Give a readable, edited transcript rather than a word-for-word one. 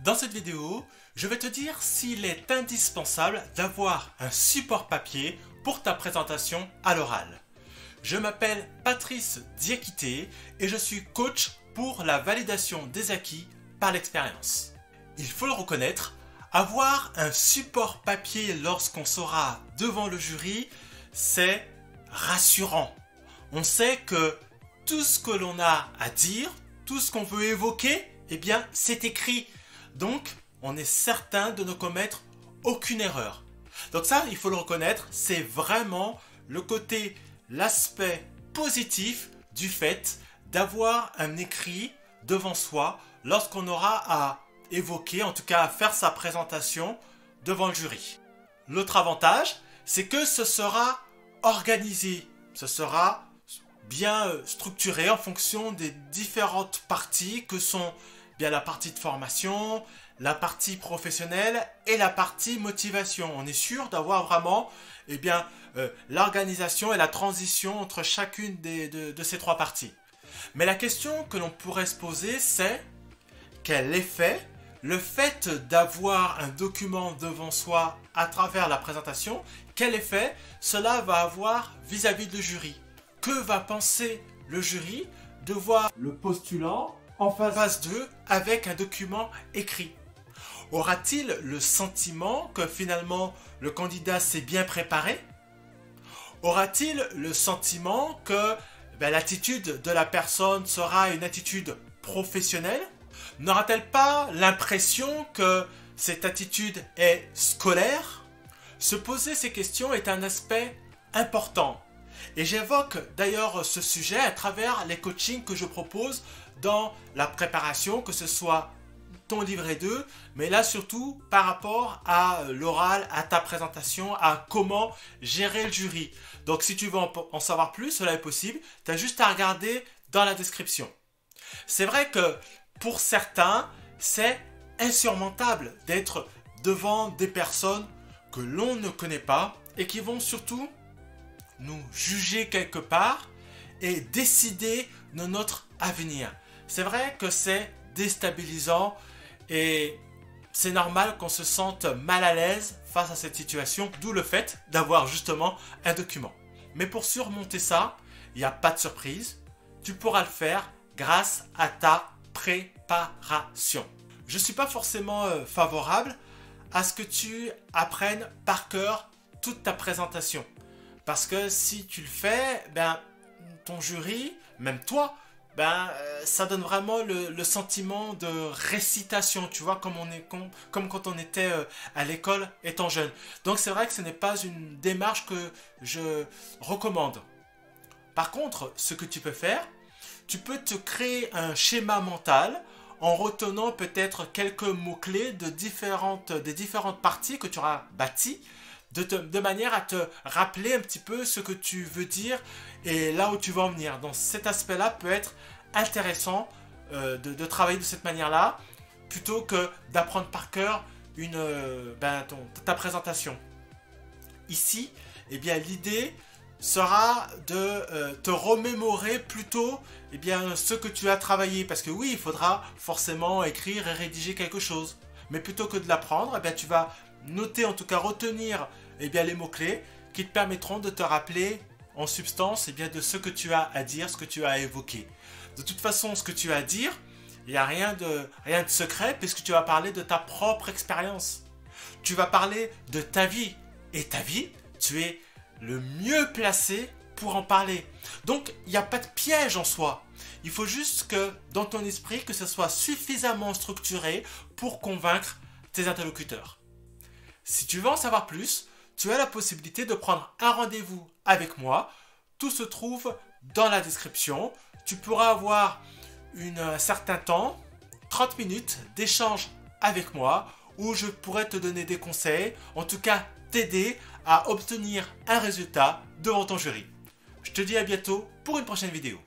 Dans cette vidéo, je vais te dire s'il est indispensable d'avoir un support papier pour ta présentation à l'oral. Je m'appelle Patrice Diakité et je suis coach pour la validation des acquis par l'expérience. Il faut le reconnaître, avoir un support papier lorsqu'on sera devant le jury, c'est rassurant. On sait que tout ce que l'on a à dire, tout ce qu'on veut évoquer, eh bien, c'est écrit. Donc, on est certain de ne commettre aucune erreur. Donc ça, il faut le reconnaître, c'est vraiment l'aspect positif du fait d'avoir un écrit devant soi lorsqu'on aura à évoquer, en tout cas à faire sa présentation devant le jury. L'autre avantage, c'est que ce sera organisé, ce sera bien structuré en fonction des différentes parties que sont bien la partie de formation, la partie professionnelle et la partie motivation. On est sûr d'avoir vraiment l'organisation et la transition entre chacune de ces trois parties. Mais la question que l'on pourrait se poser, c'est quel effet le fait d'avoir un document devant soi à travers la présentation, quel effet cela va avoir vis-à-vis du jury? Que va penser le jury de voir le postulant en face d'eux avec un document écrit? Aura-t-il le sentiment que finalement le candidat s'est bien préparé? Aura-t-il le sentiment que l'attitude de la personne sera une attitude professionnelle? N'aura-t-elle pas l'impression que cette attitude est scolaire? Se poser ces questions est un aspect important. Et j'évoque d'ailleurs ce sujet à travers les coachings que je propose dans la préparation, que ce soit ton livret 2, mais là surtout par rapport à l'oral, à ta présentation, à comment gérer le jury. Donc si tu veux en savoir plus, cela est possible, tu as juste à regarder dans la description. C'est vrai que pour certains, c'est insurmontable d'être devant des personnes que l'on ne connaît pas et qui vont surtout nous juger quelque part et décider de notre avenir. C'est vrai que c'est déstabilisant et c'est normal qu'on se sente mal à l'aise face à cette situation, d'où le fait d'avoir justement un document. Mais pour surmonter ça, il n'y a pas de surprise, tu pourras le faire grâce à ta préparation. Je ne suis pas forcément favorable à ce que tu apprennes par cœur toute ta présentation. Parce que si tu le fais, ton jury, même toi, ça donne vraiment le sentiment de récitation, tu vois, comme quand on était à l'école étant jeune. Donc c'est vrai que ce n'est pas une démarche que je recommande. Par contre, ce que tu peux faire, tu peux te créer un schéma mental en retenant peut-être quelques mots-clés des différentes parties que tu auras bâties, de manière à te rappeler un petit peu ce que tu veux dire et là où tu veux en venir. Donc cet aspect-là peut être intéressant de travailler de cette manière-là plutôt que d'apprendre par cœur ta présentation. Ici, l'idée sera de te remémorer plutôt ce que tu as travaillé. Parce que oui, il faudra forcément écrire et rédiger quelque chose. Mais plutôt que de l'apprendre, tu vas noter, en tout cas retenir les mots-clés qui te permettront de te rappeler en substance de ce que tu as à dire, ce que tu as à évoquer. De toute façon, ce que tu as à dire, il n'y a rien de secret puisque tu vas parler de ta propre expérience. Tu vas parler de ta vie. Et ta vie, tu es le mieux placé pour en parler. Donc, il n'y a pas de piège en soi. Il faut juste que, dans ton esprit, que ce soit suffisamment structuré pour convaincre tes interlocuteurs. Si tu veux en savoir plus, tu as la possibilité de prendre un rendez-vous avec moi. Tout se trouve dans la description. Tu pourras avoir un certain temps, 30 minutes d'échange avec moi, où je pourrais te donner des conseils, en tout cas t'aider à obtenir un résultat devant ton jury. Je te dis à bientôt pour une prochaine vidéo.